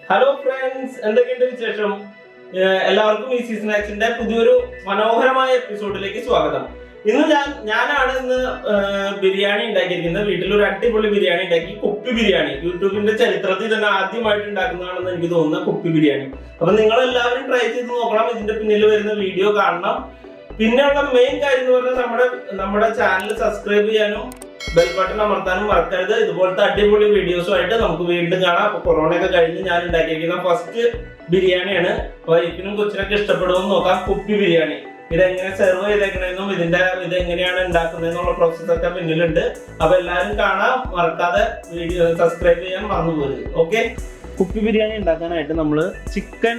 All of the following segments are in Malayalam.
ഹലോ ഫ്രണ്ട്സ്, എന്തൊക്കെയുണ്ട് വിശേഷം? എല്ലാവർക്കും EPSnacksന്റെ പുതിയൊരു മനോഹരമായ എപ്പിസോഡിലേക്ക് സ്വാഗതം. ഞാനാണ് ഇന്ന് ബിരിയാണി ഉണ്ടാക്കിയിരിക്കുന്നത്. വീട്ടിലൊരു അടിപൊളി ബിരിയാണി ഉണ്ടാക്കി, കുപ്പി ബിരിയാണി. യൂട്യൂബിന്റെ ചരിത്രത്തിൽ തന്നെ ആദ്യമായിട്ട് ഉണ്ടാക്കുന്നതാണെന്ന് എനിക്ക് തോന്നുന്ന കുപ്പി ബിരിയാണി. അപ്പൊ നിങ്ങൾ എല്ലാവരും ട്രൈ ചെയ്ത് നോക്കണം, ഇതിന്റെ പിന്നിൽ വരുന്ന വീഡിയോ കാണണം. പിന്നെയുള്ള മെയിൻ കാര്യം എന്ന് പറഞ്ഞാൽ നമ്മുടെ ചാനൽ സബ്സ്ക്രൈബ് ചെയ്യാനും ബെൽ ബട്ടൺ അമർത്താനും മറക്കരുത്. ഇതുപോലത്തെ അടിപൊളി വീഡിയോസുമായിട്ട് നമുക്ക് വീണ്ടും കാണാം. അപ്പൊ കൊറോണ ഒക്കെ കഴിഞ്ഞ് ഞാൻ ഉണ്ടാക്കിയിരിക്കുന്ന ഫസ്റ്റ് ബിരിയാണിയാണ്. വൈഫിനും കൊച്ചിനൊക്കെ ഇഷ്ടപ്പെടുമെന്ന് നോക്കാം. കുപ്പി ബിരിയാണി ഇതെങ്ങനെ സെർവ് ചെയ്തേക്കണെന്നും ഇതെങ്ങനെയാണ് ഉണ്ടാക്കുന്നതെന്നുള്ള പ്രോസസ് ഒക്കെ പിന്നിലുണ്ട്. അപ്പൊ എല്ലാവരും കാണാം, മറക്കാതെ വീഡിയോ സബ്സ്ക്രൈബ് ചെയ്യാൻ മറന്നുപോകരുത്. ഓക്കെ, കുപ്പി ബിരിയാണി ഉണ്ടാക്കാനായിട്ട് നമ്മൾ ചിക്കൻ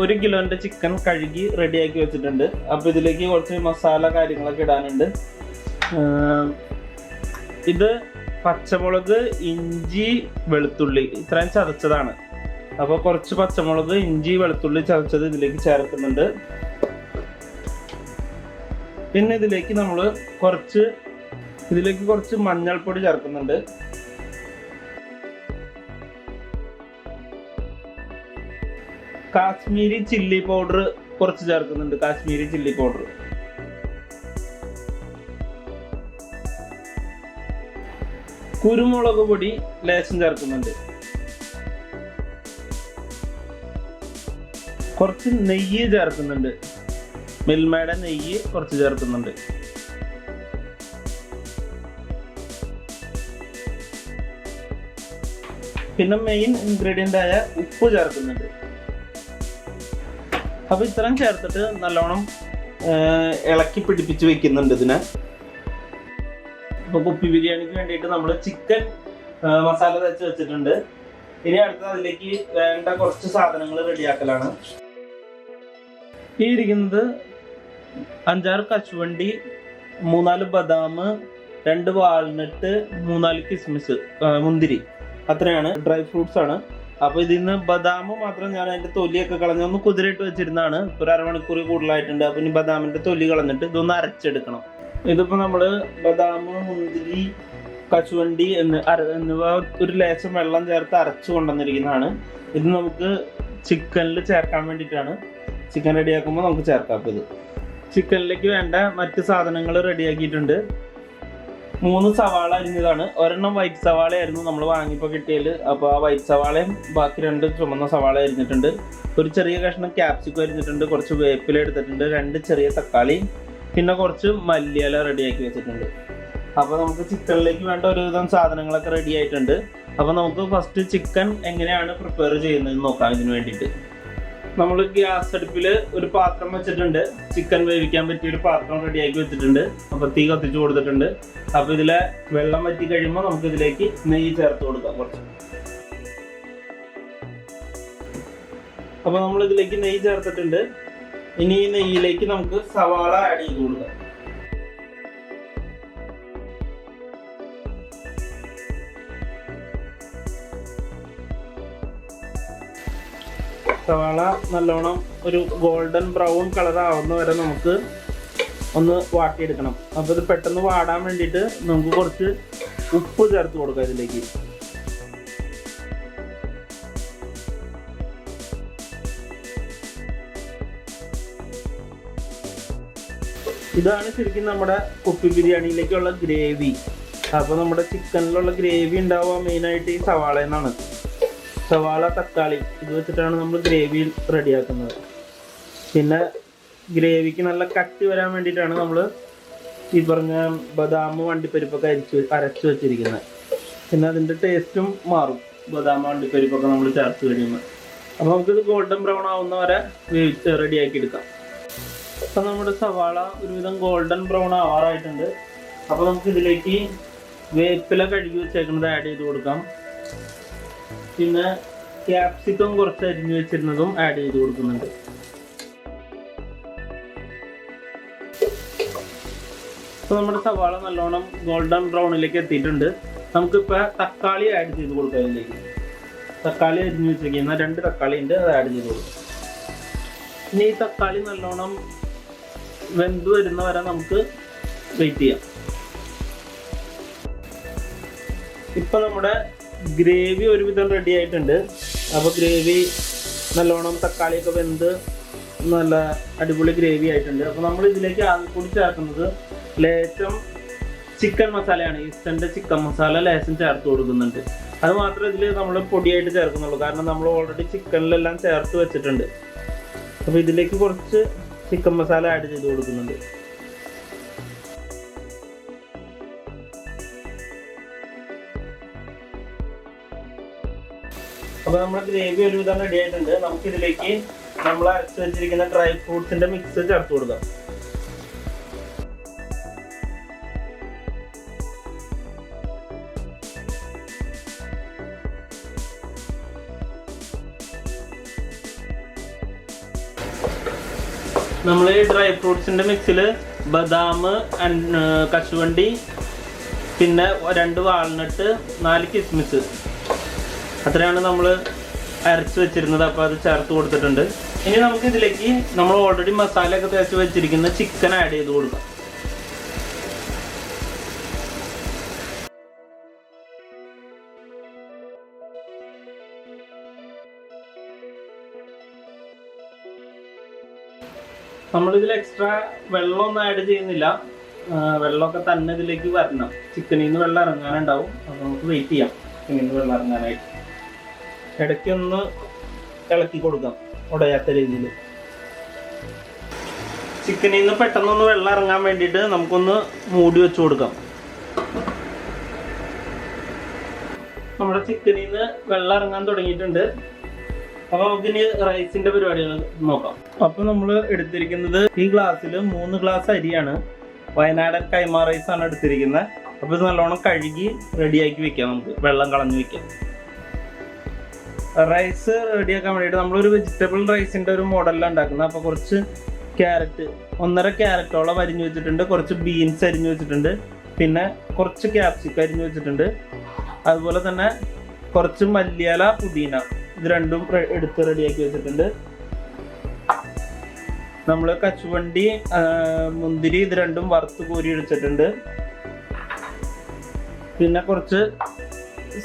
1 കിലോന്റെ ചിക്കൻ കഴുകി റെഡിയാക്കി വെച്ചിട്ടുണ്ട്. അപ്പൊ ഇതിലേക്ക് കുറച്ച് മസാല കാര്യങ്ങളൊക്കെ ഇടാനുണ്ട്. ഇത് പച്ചമുളക്, ഇഞ്ചി, വെളുത്തുള്ളി ഇത്രയും ചതച്ചതാണ്. അപ്പൊ കുറച്ച് പച്ചമുളക്, ഇഞ്ചി, വെളുത്തുള്ളി ചതച്ചത് ഇതിലേക്ക് ചേർക്കുന്നുണ്ട്. പിന്നെ ഇതിലേക്ക് നമ്മൾ കുറച്ച് മഞ്ഞൾപ്പൊടി ചേർക്കുന്നുണ്ട്. കാശ്മീരി ചില്ലി പൗഡർ കുറച്ച് ചേർക്കുന്നുണ്ട്. കാശ്മീരി ചില്ലി പൗഡർ, കുരുമുളക് പൊടി ലേശം ചേർക്കുന്നുണ്ട്. കുറച്ച് നെയ്യ് ചേർക്കുന്നുണ്ട്. മിൽമയുടെ നെയ്യ് കുറച്ച് ചേർക്കുന്നുണ്ട്. പിന്നെ മെയിൻ ഇൻഗ്രീഡിയന്റ് ആയ ഉപ്പ് ചേർക്കുന്നുണ്ട്. അപ്പൊ ഇത്രയും ചേർത്തിട്ട് നല്ലോണം ഇളക്കി പിടിപ്പിച്ച് വെക്കുന്നുണ്ട് ഇതിനെ. അപ്പൊ കുപ്പി ബിരിയാണിക്ക് വേണ്ടിയിട്ട് നമ്മൾ ചിക്കൻ മസാല തേച്ച് വെച്ചിട്ടുണ്ട്. ഇനി അടുത്ത അതിലേക്ക് വേണ്ട കുറച്ച് സാധനങ്ങൾ റെഡിയാക്കലാണ്. ഈ ഇരിക്കുന്നത് 5-6 കശുവണ്ടി, 3-4 ബദാം, 2 വാൾനട്ട്, 3-4 കിസ്മിസ്, മുന്തിരി, അത്രയാണ് ഡ്രൈ ഫ്രൂട്ട്സ് ആണ്. അപ്പൊ ഇതിന്ന് ബദാം മാത്രം ഞാൻ അതിന്റെ തൊലിയൊക്കെ കളഞ്ഞ് ഒന്ന് കുതിരയിട്ട് വെച്ചിരുന്നതാണ്. ഒരു അരമണിക്കൂർ കൂടുതലായിട്ടുണ്ട്. അപ്പൊ ഇനി ബദാമിന്റെ തൊലി കളഞ്ഞിട്ട് ഇതൊന്ന് അരച്ചെടുക്കണം. ഇതിപ്പോ നമ്മള് ബദാം, മുന്തിരി, കശുവണ്ടി എന്നിവ ഒരു ലേശം വെള്ളം ചേർത്ത് അരച്ചു കൊണ്ടുവന്നിരിക്കുന്നതാണ്. ഇത് നമുക്ക് ചിക്കനിൽ ചേർക്കാൻ വേണ്ടിയിട്ടാണ്. ചിക്കൻ റെഡിയാക്കുമ്പോൾ നമുക്ക് ചേർക്കാം. ഇത് ചിക്കനിലേക്ക് വേണ്ട മറ്റ് സാധനങ്ങൾ റെഡിയാക്കിയിട്ടുണ്ട്. 3 സവാള അരിഞ്ഞതാണ്. ഒരെണ്ണം വൈറ്റ് സവാള ആയിരുന്നു നമ്മൾ വാങ്ങിയപ്പോൾ കിട്ടിയത്. അപ്പോൾ ആ വൈറ്റ് സവാളയും ബാക്കി 2 ചുമന്ന സവാള അരിഞ്ഞിട്ടുണ്ട്. ഒരു ചെറിയ കഷ്ണം ക്യാപ്സിക്കം അരിഞ്ഞിട്ടുണ്ട്. കുറച്ച് വേപ്പില എടുത്തിട്ടുണ്ട്. 2 ചെറിയ തക്കാളി, പിന്നെ കുറച്ച് മല്ലിയില റെഡിയാക്കി വെച്ചിട്ടുണ്ട്. അപ്പോൾ നമുക്ക് ചിക്കനിലേക്ക് വേണ്ട ഒരുവിധം സാധനങ്ങളൊക്കെ റെഡി ആയിട്ടുണ്ട്. അപ്പോൾ നമുക്ക് ഫസ്റ്റ് ചിക്കൻ എങ്ങനെയാണ് പ്രിപ്പയർ ചെയ്യുന്നതെന്ന് നോക്കാം. ഇതിന് വേണ്ടിയിട്ട് നമ്മൾ ഗ്യാസ് അടുപ്പിൽ ഒരു പാത്രം വെച്ചിട്ടുണ്ട്. ചിക്കൻ വേവിക്കാൻ പറ്റിയ ഒരു പാത്രം റെഡിയാക്കി വെച്ചിട്ടുണ്ട്. അപ്പോൾ തീ കത്തിച്ചു കൊടുത്തിട്ടുണ്ട്. അപ്പോൾ ഇതിലെ വെള്ളം വറ്റി കഴിയുമ്പോൾ നമുക്ക് ഇതിലേക്ക് നെയ്യ് ചേർത്ത് കൊടുക്കാം കുറച്ച്. അപ്പോൾ നമ്മൾ ഇതിലേക്ക് നെയ്യ് ചേർത്തിട്ടുണ്ട്. ഇനി ഈ നെയ്യിലേക്ക് നമുക്ക് സവാള ആഡ് ചെയ്ത് കൊടുക്കാം. സവാള നല്ലോണം ഒരു ഗോൾഡൻ ബ്രൗൺ കളർ ആവുന്ന വരെ നമുക്ക് ഒന്ന് വാട്ടിയെടുക്കണം. അപ്പോൾ ഇത് പെട്ടെന്ന് വാടാൻ വേണ്ടിയിട്ട് നമുക്ക് കുറച്ച് ഉപ്പ് ചേർത്ത് കൊടുക്കാം ഇതിലേക്ക്. ഇതാണ് ശരിക്കും നമ്മുടെ കുപ്പി ബിരിയാണിയിലേക്കുള്ള ഗ്രേവി. അപ്പോൾ നമ്മുടെ ചിക്കനിലുള്ള ഗ്രേവി ഉണ്ടാവുക മെയിനായിട്ട് ഈ സവാളയിൽ നിന്നാണ്. സവാള, തക്കാളി ഇത് വെച്ചിട്ടാണ് നമ്മൾ ഗ്രേവി റെഡിയാക്കുന്നത്. പിന്നെ ഗ്രേവിക്ക് നല്ല കട്ടി വരാൻ വേണ്ടിയിട്ടാണ് നമ്മൾ ഈ പറഞ്ഞ ബദാം, വണ്ടിപ്പരിപ്പൊക്കെ അരച്ച് വെച്ചിരിക്കുന്നത്. പിന്നെ അതിൻ്റെ ടേസ്റ്റും മാറും ബദാം, വണ്ടിപ്പരിപ്പൊക്കെ നമ്മൾ ചേർത്ത് കഴിയുമ്പോൾ. അപ്പോൾ നമുക്കിത് ഗോൾഡൻ ബ്രൗൺ ആവുന്ന വരെ റെഡിയാക്കി എടുക്കാം. അപ്പം നമ്മുടെ സവാള ഒരുവിധം ഗോൾഡൻ ബ്രൗൺ ആവാറായിട്ടുണ്ട്. അപ്പോൾ നമുക്ക് ഇതിലേക്ക് വേപ്പില കഴുകി വെച്ചേക്കുന്നത് ആഡ് ചെയ്ത് കൊടുക്കാം. പിന്നെ ക്യാപ്സിക്കം കുറച്ച് അരിഞ്ഞു വെച്ചിരുന്നതും ആഡ് ചെയ്ത് കൊടുക്കുന്നുണ്ട്. അപ്പോൾ നമ്മുടെ സവാള നല്ലോണം ഗോൾഡൻ ബ്രൗണിലേക്ക് എത്തിയിട്ടുണ്ട്. നമുക്കിപ്പോൾ തക്കാളി ആഡ് ചെയ്ത് കൊടുക്കാം. ഇതിലേക്ക് തക്കാളി അരിഞ്ഞു വെച്ചിരിക്കുന്ന 2 തക്കാളി ഉണ്ട്, അത് ആഡ് ചെയ്ത് കൊടുക്കാം. ഇനി ഈ തക്കാളി നല്ലോണം വെന്ത് വരുന്ന വരെ നമുക്ക് വെയിറ്റ് ചെയ്യാം. ഇപ്പൊ നമ്മുടെ ഗ്രേവി ഒരുവിധം റെഡി ആയിട്ടുണ്ട്. അപ്പോൾ ഗ്രേവി നല്ലോണം തക്കാളിയൊക്കെ വെന്ത് നല്ല അടിപൊളി ഗ്രേവി ആയിട്ടുണ്ട്. അപ്പോൾ നമ്മൾ ഇതിലേക്ക് ആദ്യം കൂടി ചേർക്കുന്നത് ലേശം ചിക്കൻ മസാലയാണ്. ഈസ്റ്റൻ്റെ ചിക്കൻ മസാല ലേശം ചേർത്ത് കൊടുക്കുന്നുണ്ട്. അത് മാത്രമേ ഇതിൽ നമ്മൾ പൊടിയായിട്ട് ചേർക്കുന്നുള്ളൂ, കാരണം നമ്മൾ ഓൾറെഡി ചിക്കനിലെല്ലാം ചേർത്ത് വെച്ചിട്ടുണ്ട്. അപ്പോൾ ഇതിലേക്ക് കുറച്ച് ചിക്കൻ മസാല ആഡ് ചെയ്ത് കൊടുക്കുന്നുണ്ട്. അപ്പോൾ നമ്മുടെ ഗ്രേവി ഒരുവിധം റെഡി ആയിട്ടുണ്ട്. നമുക്കിതിലേക്ക് നമ്മൾ അരച്ച് വെച്ചിരിക്കുന്ന ഡ്രൈ ഫ്രൂട്ട്സിന്റെ മിക്സ് ചേർത്ത് കൊടുക്കാം. നമ്മൾ ഈ ഡ്രൈ ഫ്രൂട്ട്സിന്റെ മിക്സിൽ ബദാം, കശുവണ്ടി, പിന്നെ 2 വാൾനട്ട്, 4 കിസ്മിസ്, അത്രയാണ് നമ്മൾ അരച്ച് വെച്ചിരുന്നത്. അപ്പോൾ അത് ചേർത്ത് കൊടുത്തിട്ടുണ്ട്. ഇനി നമുക്ക് ഇതിലേക്ക് നമ്മൾ ഓൾറെഡി മസാലയൊക്കെ തേച്ച് വെച്ചിരിക്കുന്ന ചിക്കൻ ആഡ് ചെയ്ത് കൊടുക്കാം. നമ്മളിതിൽ എക്സ്ട്രാ വെള്ളമൊന്നും ആഡ് ചെയ്യുന്നില്ല. വെള്ളമൊക്കെ തന്നെ ഇതിലേക്ക് വരണം. ചിക്കനിൽ നിന്ന് വെള്ളം ഇറങ്ങാനുണ്ടാവും. അപ്പോൾ നമുക്ക് വെയിറ്റ് ചെയ്യാം ചിക്കനിൽ നിന്ന് വെള്ളം ഇറങ്ങാനായിട്ട്. ഇടയ്ക്കൊന്ന് ഇളക്കി കൊടുക്കാം ഉടയാത്ത രീതിയിൽ. ചിക്കനിൽ നിന്ന് പെട്ടെന്നൊന്ന് വെള്ളം ഇറങ്ങാൻ വേണ്ടിയിട്ട് നമുക്കൊന്ന് മൂടി വെച്ച് കൊടുക്കാം. നമ്മുടെ ചിക്കനിൽ നിന്ന് വെള്ളം ഇറങ്ങാൻ തുടങ്ങിയിട്ടുണ്ട്. അപ്പോൾ നമുക്കിനി റൈസിന്റെ പരിപാടികൾ നോക്കാം. അപ്പോൾ നമ്മൾ എടുത്തിരിക്കുന്നത് ഈ ഗ്ലാസ്സിൽ 3 ഗ്ലാസ് അരിയാണ്. വയനാടൻ കൈമ റൈസ് ആണ് എടുത്തിരിക്കുന്നത്. അപ്പോൾ ഇത് നല്ലോണം കഴുകി റെഡിയാക്കി വെക്കാം. നമുക്ക് വെള്ളം കളഞ്ഞു വെക്കാം. റൈസ് റെഡിയാക്കാൻ വേണ്ടിയിട്ട് നമ്മളൊരു വെജിറ്റബിൾ റൈസിൻ്റെ ഒരു മോഡലാണ് ഉണ്ടാക്കുന്നത്. അപ്പോൾ കുറച്ച് ക്യാരറ്റ്, 1.5 ക്യാരറ്റോളം അരിഞ്ഞു വെച്ചിട്ടുണ്ട്. കുറച്ച് ബീൻസ് അരിഞ്ഞു വെച്ചിട്ടുണ്ട്. പിന്നെ കുറച്ച് ക്യാപ്സിക്കം അരിഞ്ഞു വെച്ചിട്ടുണ്ട്. അതുപോലെ തന്നെ കുറച്ച് മല്ലിയില, പുദീന, ഇത് രണ്ടും എടുത്ത് റെഡിയാക്കി വെച്ചിട്ടുണ്ട്. നമ്മൾ കശുവണ്ടി, മുന്തിരി, ഇത് രണ്ടും വറുത്ത് കോരി എടുത്തിട്ടുണ്ട്. പിന്നെ കുറച്ച്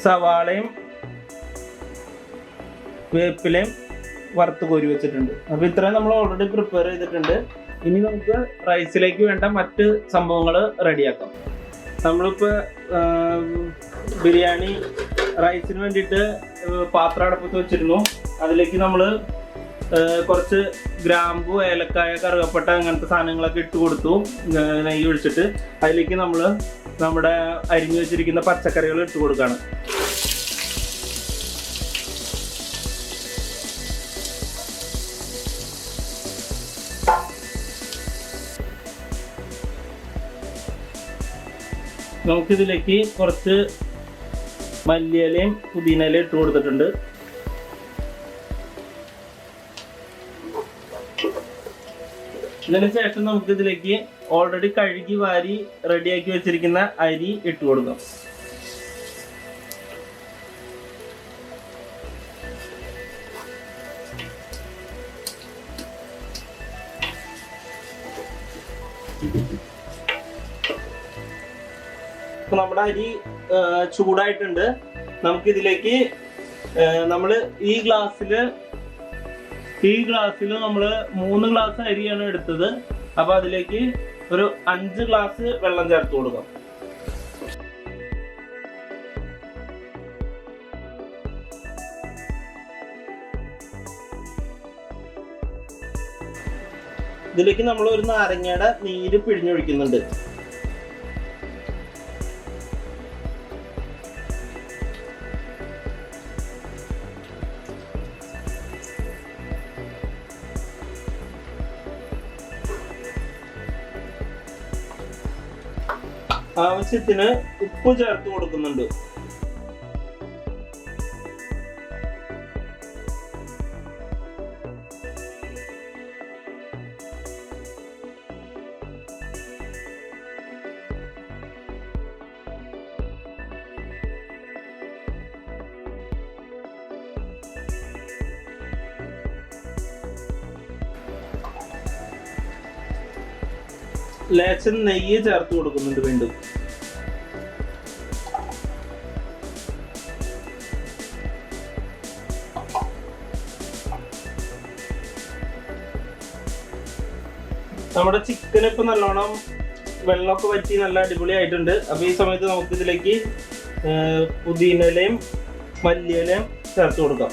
സവാളയും വേപ്പിലയും വറുത്ത് കോരി വെച്ചിട്ടുണ്ട്. അപ്പോൾ ഇത്രയും നമ്മൾ ഓൾറെഡി പ്രിപ്പയർ ചെയ്തിട്ടുണ്ട്. ഇനി നമുക്ക് റൈസിലേക്ക് വേണ്ട മറ്റ് സംഭവങ്ങൾ റെഡിയാക്കാം. നമ്മളിപ്പോൾ ബിരിയാണി റൈസിന് വേണ്ടിയിട്ട് പാത്രം അടുപ്പത്ത് വെച്ചിരുന്നു. അതിലേക്ക് നമ്മൾ കുറച്ച് ഗ്രാമ്പു, ഏലക്കായ, കറുകപ്പട്ട അങ്ങനത്തെ സാധനങ്ങളൊക്കെ ഇട്ട് കൊടുത്തു, നെയ്യ് ഒഴിച്ചിട്ട്. അതിലേക്ക് നമ്മൾ നമ്മുടെ അരിഞ്ഞു വെച്ചിരിക്കുന്ന പച്ചക്കറികൾ ഇട്ട് കൊടുക്കുകയാണ്. നമുക്കിതിലേക്ക് കുറച്ച് മല്ലിയിലയും പുതിനയിലയും ഇട്ട് കൊടുത്തിട്ടുണ്ട്. ഇതിന് ശേഷം നമുക്കിതിലേക്ക് ഓൾറെഡി കഴുകി വാരി റെഡിയാക്കി വെച്ചിരിക്കുന്ന അരി ഇട്ട് കൊടുക്കാം. നമ്മുടെ അരി ചൂടായിട്ടുണ്ട്. നമുക്കിതിലേക്ക് നമ്മൾ ഈ ഗ്ലാസ്സിൽ നമ്മൾ 3 ഗ്ലാസ് അരിയാണ് എടുത്തത്. അപ്പൊ അതിലേക്ക് ഒരു 5 ഗ്ലാസ് വെള്ളം ചേർത്ത് കൊടുക്കാം. ഇതിലേക്ക് നമ്മൾ ഒരു നാരങ്ങയുടെ നീര് പിഴിഞ്ഞൊഴിക്കുന്നുണ്ട്. ആവശ്യത്തിന് ഉപ്പ് ചേർത്ത് കൊടുക്കുന്നുണ്ട്. ലേശം നെയ്യ് ചേർത്ത് കൊടുക്കുന്നുണ്ട് വീണ്ടും. നമ്മുടെ ചിക്കൻ ഇപ്പൊ നല്ലോണം വെള്ളമൊക്കെ വറ്റി നല്ല അടിപൊളിയായിട്ടുണ്ട്. അപ്പൊ ഈ സമയത്ത് നമുക്ക് ഇതിലേക്ക് പുതിനയിലയും മല്ലിയിലയും ചേർത്ത് കൊടുക്കാം.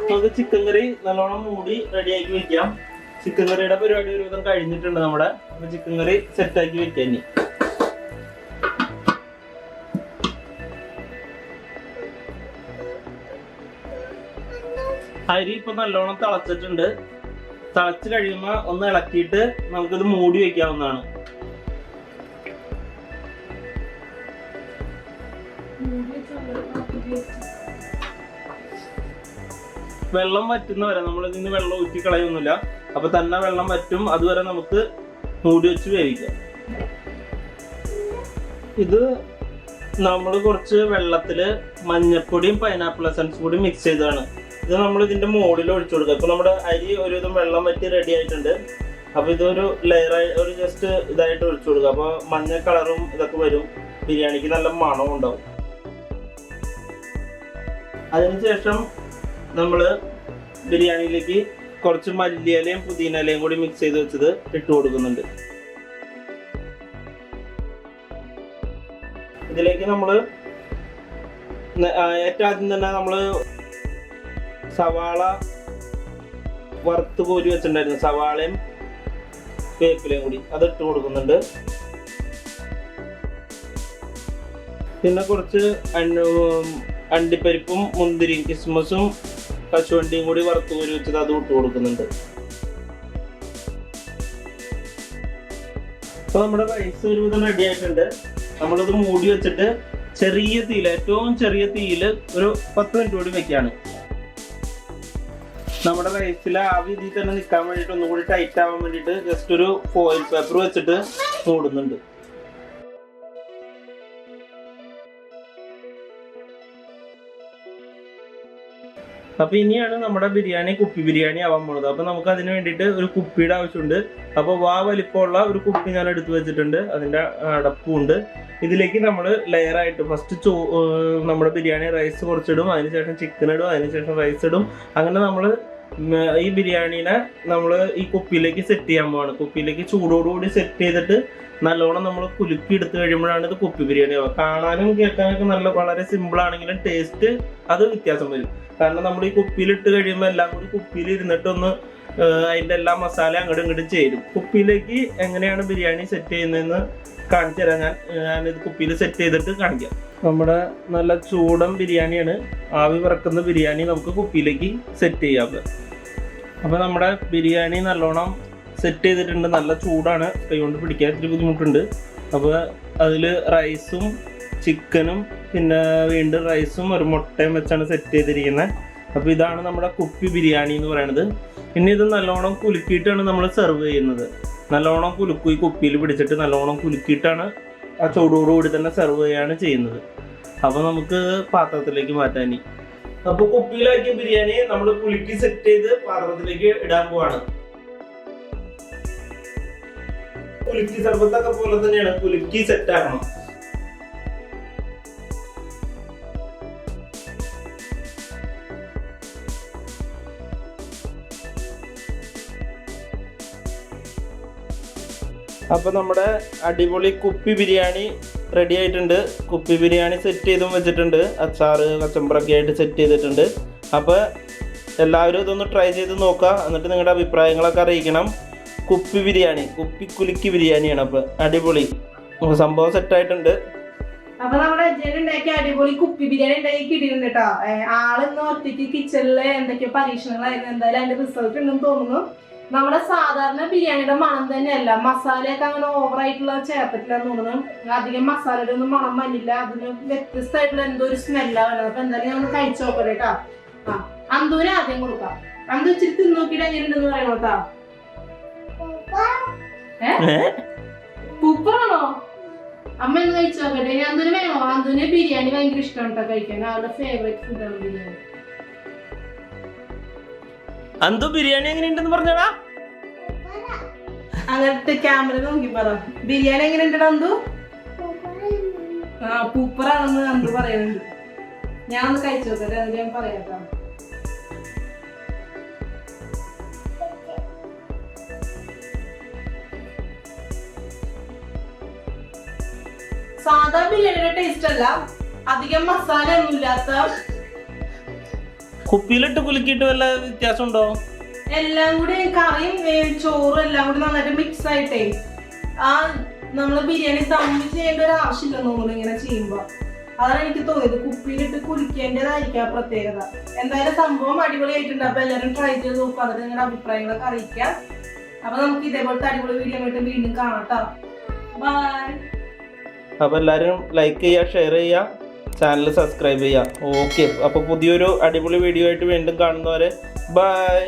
നമുക്ക് ചിക്കൻ കറി നല്ലോണം മൂടി റെഡിയാക്കി വെക്കാം. ചിക്കൻ കറിയുടെ പരിപാടി ഒരുവിധം കഴിഞ്ഞിട്ടുണ്ട് നമ്മുടെ. അപ്പൊ ചിക്കൻ കറി സെറ്റാക്കി വെക്കാം. ഇനി അരി ഇപ്പൊ നല്ലോണം തിളച്ചിട്ടുണ്ട്. തിളച്ച് കഴിയുമ്പോ ഒന്ന് ഇളക്കിയിട്ട് നമുക്കിത് മൂടി വെക്കാവുന്നതാണ്. വെള്ളം വറ്റുന്നവരെ നമ്മൾ ഇതിന് വെള്ളം ഊറ്റി കളയൊന്നുമില്ല. അപ്പൊ തന്നെ വെള്ളം വറ്റും, അതുവരെ നമുക്ക് മൂടി വെച്ച് വേവിക്കാം. ഇത് നമ്മൾ കുറച്ച് വെള്ളത്തില് മഞ്ഞപ്പൊടിയും പൈനാപ്പിൾ എസൻസ് കൂടി മിക്സ് ചെയ്തതാണ്. ഇത് നമ്മൾ ഇതിന്റെ മുകളിൽ ഒഴിച്ചു കൊടുക്കുക. ഇപ്പൊ നമ്മുടെ അരി ഒരുവിധം വെള്ളം വറ്റി റെഡി ആയിട്ടുണ്ട്. അപ്പൊ ഇതൊരു ലെയറായി ഒരു ജസ്റ്റ് ഇതായിട്ട് ഒഴിച്ചു കൊടുക്കുക. അപ്പൊ മഞ്ഞ കളറും ഇതൊക്കെ വരും, ബിരിയാണിക്ക് നല്ല മണവും ഉണ്ടാവും. അതിനുശേഷം നമ്മള് ബിരിയാണിയിലേക്ക് കുറച്ച് മല്ലിയിലയും പുതിനയിലയും കൂടി മിക്സ് ചെയ്ത് വെച്ചത് ഇട്ട് കൊടുക്കുന്നുണ്ട്. ഇതിലേക്ക് നമ്മള് ഏറ്റവും ആദ്യം തന്നെ നമ്മള് സവാള വറുത്ത് കോരി വെച്ചിട്ടുണ്ടായിരുന്നു. സവാളയും വേപ്പിലയും കൂടി അത് ഇട്ട് കൊടുക്കുന്നുണ്ട്. പിന്നെ കുറച്ച് അണ്ടിപ്പരിപ്പും മുന്തിരിയും കിസ്മസും കശുവണ്ടിയും കൂടി വറുത്ത് കോരി വെച്ചത് അത് ഇട്ട് കൊടുക്കുന്നുണ്ട്. അപ്പൊ നമ്മുടെ റൈസ് ഒരുവിധം റെഡി ആയിട്ടുണ്ട്. നമ്മളിത് മൂടി വെച്ചിട്ട് ചെറിയ തീയിൽ, ഏറ്റവും ചെറിയ തീയിൽ ഒരു 10 മിനിറ്റ് കൂടി വെക്കാണ്. നമ്മുടെ റൈസിലെ ആവി ഇതിൽ തന്നെ നിൽക്കാൻ വേണ്ടിയിട്ട് ഒന്നുകൂടി ടൈറ്റ് ആവാൻ വേണ്ടിയിട്ട് ജസ്റ്റ് ഒരു ഫോയിൽ പേപ്പർ വെച്ചിട്ട് മൂടുന്നുണ്ട്. അപ്പൊ ഇനിയാണ് നമ്മുടെ ബിരിയാണി കുപ്പി ബിരിയാണി ആവാൻ പോകുന്നത്. അപ്പൊ നമുക്ക് അതിന് വേണ്ടിയിട്ട് ഒരു കുപ്പിയുടെ ആവശ്യമുണ്ട്. അപ്പൊ വലിപ്പമുള്ള ഒരു കുപ്പി ഞാൻ എടുത്തു വെച്ചിട്ടുണ്ട്. അതിന്റെ അടപ്പുണ്ട്. ഇതിലേക്ക് നമ്മൾ ലെയർ ആയിട്ട് ഫസ്റ്റ് നമ്മുടെ ബിരിയാണി റൈസ് കുറച്ചിടും, അതിനുശേഷം ചിക്കൻ ഇടും, അതിനുശേഷം റൈസ് ഇടും. അങ്ങനെ നമ്മൾ ഈ ബിരിയാണീനെ നമ്മൾ ഈ കുപ്പിയിലേക്ക് സെറ്റ് ചെയ്യാൻ പോവാണ്. കുപ്പിയിലേക്ക് ചൂടോടുകൂടി സെറ്റ് ചെയ്തിട്ട് നല്ലോണം നമ്മൾ കുലുക്കി എടുത്തു കഴിയുമ്പോഴാണ് ഇത് കുപ്പി ബിരിയാണി ആവുക. കാണാനും കേൾക്കാനൊക്കെ വളരെ സിമ്പിൾ ആണെങ്കിലും ടേസ്റ്റ് അത് വ്യത്യാസം വരും. കാരണം നമ്മൾ ഈ കുപ്പിയിലിട്ട് കഴിയുമ്പോൾ എല്ലാം കൂടി കുപ്പിയിൽ ഇരുന്നിട്ടൊന്ന് അതിൻ്റെ എല്ലാ മസാല അങ്ങോട്ടും ഇങ്ങോട്ടും ചേരും. കുപ്പിയിലേക്ക് എങ്ങനെയാണ് ബിരിയാണി സെറ്റ് ചെയ്യുന്നതെന്ന് കാണിച്ചു തരാം. ഞാനിത് കുപ്പിയിൽ സെറ്റ് ചെയ്തിട്ട് കാണിക്കാം. നമ്മുടെ നല്ല ചൂടൻ ബിരിയാണിയാണ്. ആവി പറക്കുന്ന ബിരിയാണി നമുക്ക് കുപ്പിയിലേക്ക് സെറ്റ് ചെയ്യാം. അപ്പോൾ നമ്മുടെ ബിരിയാണി നല്ലോണം സെറ്റ് ചെയ്തിട്ടുണ്ട്. നല്ല ചൂടാണ്, കൈ കൊണ്ട് പിടിക്കാൻ ഇത്തിരി ബുദ്ധിമുട്ടുണ്ട്. അപ്പോൾ അതിൽ റൈസും ചിക്കനും പിന്നെ വീണ്ടും റൈസും ഒരു മുട്ടയും വെച്ചാണ് സെറ്റ് ചെയ്തിരിക്കുന്നത്. അപ്പോൾ ഇതാണ് നമ്മുടെ കുപ്പി ബിരിയാണി എന്ന് പറയുന്നത്. പിന്നെ ഇത് നല്ലോണം കുലുക്കിയിട്ടാണ് നമ്മൾ സെർവ് ചെയ്യുന്നത്. നല്ലോണം കുലുക്കും, ഈ കുപ്പിയിൽ പിടിച്ചിട്ട് നല്ലോണം കുലുക്കിയിട്ടാണ് ആ ചൂടോടുകൂടി തന്നെ സെർവ് ചെയ്യാണ് ചെയ്യുന്നത്. അപ്പോൾ നമുക്ക് പാത്രത്തിലേക്ക് മാറ്റാൻ. അപ്പോൾ കുപ്പിയിലാക്കിയ ബിരിയാണി നമ്മൾ കുലുക്കി സെറ്റ് ചെയ്ത് പാത്രത്തിലേക്ക് ഇടാൻ പോവാണ്. കുലുക്കി സർബത്തൊക്കെ പോലെ തന്നെയാണ്, കുലുക്കി സെറ്റ് ആക്കണം. അപ്പോൾ നമ്മുടെ അടിപൊളി കുപ്പി ബിരിയാണി റെഡി ആയിട്ടുണ്ട്. കുപ്പി ബിരിയാണി സെറ്റ് ചെയ്തും വെച്ചിട്ടുണ്ട്. അച്ചാറ് കച്ചമ്പറൊക്കെ ആയിട്ട് സെറ്റ് ചെയ്തിട്ടുണ്ട്. അപ്പോൾ എല്ലാവരും ഇതൊന്ന് ട്രൈ ചെയ്ത് നോക്കുക. എന്നിട്ട് നിങ്ങളുടെ അഭിപ്രായങ്ങളൊക്കെ അറിയിക്കണം. കുപ്പി ബിരിയാണി, കുപ്പി കുലുക്കി ബിരിയാണിയാണ്. അപ്പോൾ അടിപൊളി സംഭവം സെറ്റായിട്ടുണ്ട്. അപ്പൊ നമ്മുടെ ഉണ്ടാക്കിയ അടിപൊളി കുപ്പി ബിരിയാണി ഉണ്ടാക്കി കിട്ടിയിട്ടുണ്ട് കേട്ടോ. ആളിന്ന് ഒറ്റയ്ക്ക് കിച്ചണില് എന്തൊക്കെയോ പരീക്ഷണങ്ങളായിരുന്നു. എന്തായാലും അതിന്റെ റിസൾട്ട് ഉണ്ടെന്ന് തോന്നുന്നു. നമ്മുടെ സാധാരണ ബിരിയാണിയുടെ മണം തന്നെയല്ല, മസാലയൊക്കെ അങ്ങനെ ഓവറായിട്ടുള്ള ചേർത്തിട്ടില്ലെന്ന് തോന്നുന്നു. അധികം മസാലയുടെ ഒന്നും മണം വന്നില്ല. അതിന് വ്യത്യസ്തമായിട്ടുള്ള എന്തോ ഒരു സ്മെല്ലാണ്. അപ്പൊ എന്തായാലും ഞങ്ങൾ കഴിച്ചു നോക്കട്ടെ കേട്ടോ. അന്തൂന് ആദ്യം കൊടുക്കാം. അന്തു ഇച്ചിരി തിന്നോക്കിട്ട് എങ്ങനെയുണ്ടെന്ന് പറയണോ കേട്ടോ. സൂപ്പറാണോ? അമ്മ ഒന്ന് കഴിച്ചു നോക്കട്ടെ. അന്തുന് വേണോ? അന്തുന് ബിരിയാണി ഭയങ്കര ഇഷ്ടമാണ് കേട്ടോ കഴിക്കാൻ. അവളുടെ ഫേവറേറ്റ് ഫുഡാണ് ബിരിയാണി. അന്തു ബിരിയാണി എങ്ങനെയുണ്ടെന്ന് പറഞ്ഞാടാ? അങ്ങനത്തെ ക്യാമറ നോക്കി പറ. ബിരിയാണി എങ്ങനെയുണ്ടോ അന്തു? ആ പൂപ്പറാണെന്ന് അന്തു പറയുന്നുണ്ട്. ഞാൻ ഒന്ന് കഴിച്ചു നോക്കട്ടെ, അത് ഞാൻ പറയാട്ടോ. സാധാ ബിരിയാണിയുടെ ടേസ്റ്റ് അല്ല, അധികം മസാല ഒന്നും ഇല്ലാത്ത. കുപ്പിയിലിട്ട് കുലുക്കിയിട്ട് വല്ല വ്യത്യാസം ഉണ്ടോ? എല്ലാം കൂടി കറിയും ചോറും എല്ലാം കൂടി നന്നായിട്ട് മിക്സ് ആയിട്ടേ ആ നമ്മള് ബിരിയാണി തമ്മിൽ ചെയ്യേണ്ട ഒരു ആവശ്യമില്ലെന്ന് തോന്നുന്നു ഇങ്ങനെ ചെയ്യുമ്പോ. അതാണ് എനിക്ക് തോന്നിയത്. കുപ്പിയിലിട്ട് കുളിക്കേണ്ടതായിരിക്കും ആ പ്രത്യേകത. എന്തായാലും സംഭവം അടിപൊളിയായിട്ടുണ്ട്. അപ്പൊ എല്ലാവരും ട്രൈ ചെയ്ത് നോക്കുക. അതിന് നിങ്ങളുടെ അഭിപ്രായങ്ങളൊക്കെ അറിയിക്കാം. അപ്പൊ നമുക്ക് ഇതേപോലത്തെ അടിപൊളി വീഡിയോ ആയിട്ട് വീണ്ടും കാണാം. ബൈ. അപ്പൊ എല്ലാവരും ലൈക്ക് ചെയ്യുക, ഷെയർ ചെയ്യുക, ചാനൽ സബ്സ്ക്രൈബ് ചെയ്യുക. ഓക്കെ, അപ്പൊ പുതിയൊരു അടിപൊളി വീഡിയോ ആയിട്ട് വീണ്ടും കാണുന്നവരെ ബൈ.